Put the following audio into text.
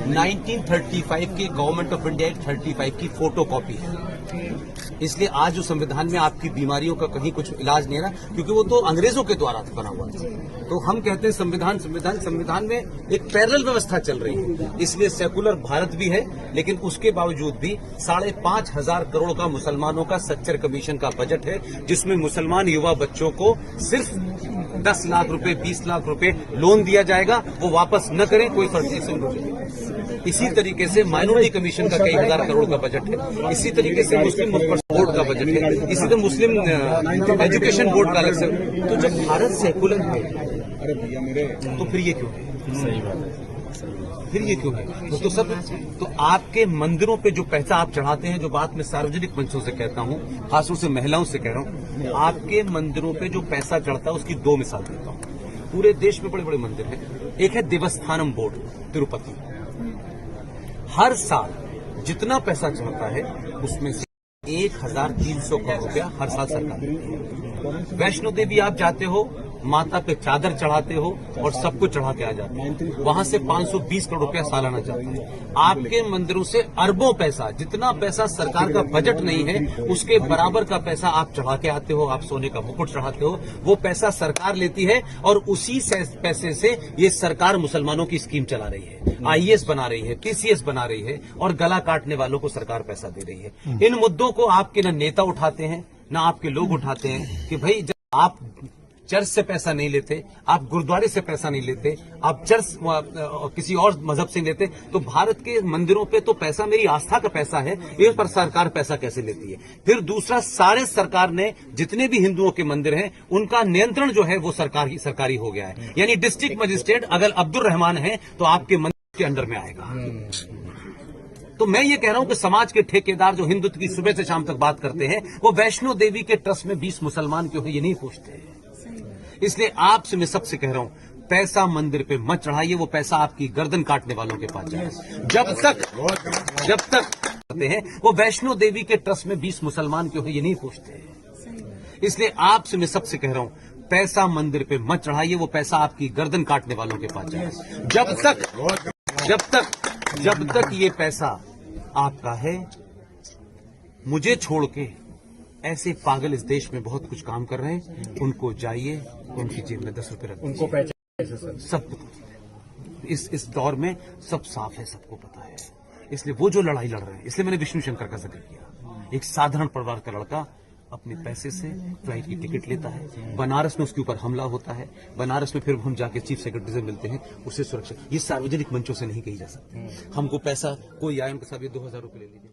1935 की government of India act 35 की photo copy है। इसलिए आज जो संविधान में आपकी बीमारियों का कहीं कुछ इलाज नहीं है ना, क्योंकि वो तो अंग्रेजों के द्वारा बना हुआ था। तो हम कहते हैं संविधान में एक पैरेलल व्यवस्था चल रही है। इसलिए सेकुलर भारत भी है, लेकिन उसके बावजूद भी 5,500 करोड़ का मुसलमानों का सच्चर कमीशन का बजट है, जिसमें मुसलमान युवा बच्चों को सिर्फ 10 लाख रुपए 20 लाख रुपए लोन दिया जाएगा, वो वापस न करें, कोई फर्क नहीं। इसी तरीके से माइनॉरिटी कमीशन का कई हजार करोड़ का बजट है। इसी तरीके से मुस्लिम बोर्ड का बजट है। इसी तरह मुस्लिम एजुकेशन बोर्ड का अलग से। तो जब भारत सेकुलर है, अरे भैया मेरे, तो फिर ये क्यों है? सही बात है। फिर ये क्यों है? तो सब तो आपके मंदिरों पे जो पैसा आप चढ़ाते हैं, जो बात मैं सार्वजनिक मंचों से कहता हूं, खासतौर से महिलाओं से कह रहा हूं, आपके मंदिरों पे जो पैसा चढ़ता है उसकी 2 मिसाल देता हूं। पूरे देश में बड़े बड़े मंदिर हैं। एक है देवस्थानम बोर्ड तिरुपति। हर साल जितना पैसा चढ़ता है उसमें से 1,300 करोड़ रुपया हर साल सरकार देती है। वैष्णो देवी आप जाते हो, माता पे चादर चढ़ाते हो और सब कुछ चढ़ा के आ जाते हो, वहां से 520 करोड़ रुपया सालाना जाता है। आपके मंदिरों से अरबों पैसा, जितना पैसा सरकार का बजट नहीं है उसके बराबर का पैसा आप चढ़ा के आते हो। आप सोने का मुकुट चढ़ाते हो, वो पैसा सरकार लेती है और उसी पैसे से ये सरकार मुसलमानों की स्कीम चला रही है, IAS बना रही है, PCS बना रही है और गला काटने वालों को सरकार पैसा दे रही है। इन मुद्दों को आपके न नेता उठाते हैं, न आपके लोग उठाते हैं कि भाई जब आप चर्च से पैसा नहीं लेते, आप गुरुद्वारे से पैसा नहीं लेते, आप चर्च किसी और मजहब से नहीं लेते, तो भारत के मंदिरों पे तो पैसा मेरी आस्था का पैसा है, इस पर सरकार पैसा कैसे लेती है? फिर दूसरा, सारे सरकार ने जितने भी हिंदुओं के मंदिर हैं उनका नियंत्रण जो है वो सरकारी हो गया है। यानी डिस्ट्रिक्ट मजिस्ट्रेट अगर अब्दुल रहमान है तो आपके मंदिर के अंडर में आएगा। तो मैं ये कह रहा हूं कि समाज के ठेकेदार जो हिंदुत्व की सुबह से शाम तक बात करते हैं, वो वैष्णो देवी के ट्रस्ट में 20 मुसलमान क्यों है ये नहीं पूछते। इसलिए आपसे मैं सबसे कह रहा हूं, पैसा मंदिर पे मत चढ़ाइए, वो पैसा आपकी गर्दन काटने वालों के पास जाए। जब तक करते हैं, वो वैष्णो देवी के ट्रस्ट में 20 मुसलमान क्यों है ये नहीं पूछते। इसलिए आपसे मैं सबसे कह रहा हूं, पैसा मंदिर पे मत चढ़ाइए, वो पैसा आपकी गर्दन काटने वालों के पास जाए। जब तक ये पैसा आपका है, मुझे छोड़ के ऐसे पागल इस देश में बहुत कुछ काम कर रहे हैं, उनको जाइए, उनकी जेब में 10 रुपए रख, उनको पहचान, सब इस दौर में सब साफ है, सबको पता है। इसलिए वो जो लड़ाई लड़ रहे हैं, इसलिए मैंने विष्णु शंकर का जिक्र किया। एक साधारण परिवार का लड़का अपने पैसे से फ्लाइट की टिकट लेता है, बनारस में उसके ऊपर हमला होता है, बनारस में फिर हम जाके चीफ सेक्रेटरी से मिलते हैं, उससे सुरक्षा। ये सार्वजनिक मंचों से नहीं कही जा सकती। हमको पैसा कोई आए, उनके साथ 2,000 रुपए ले लीजिए।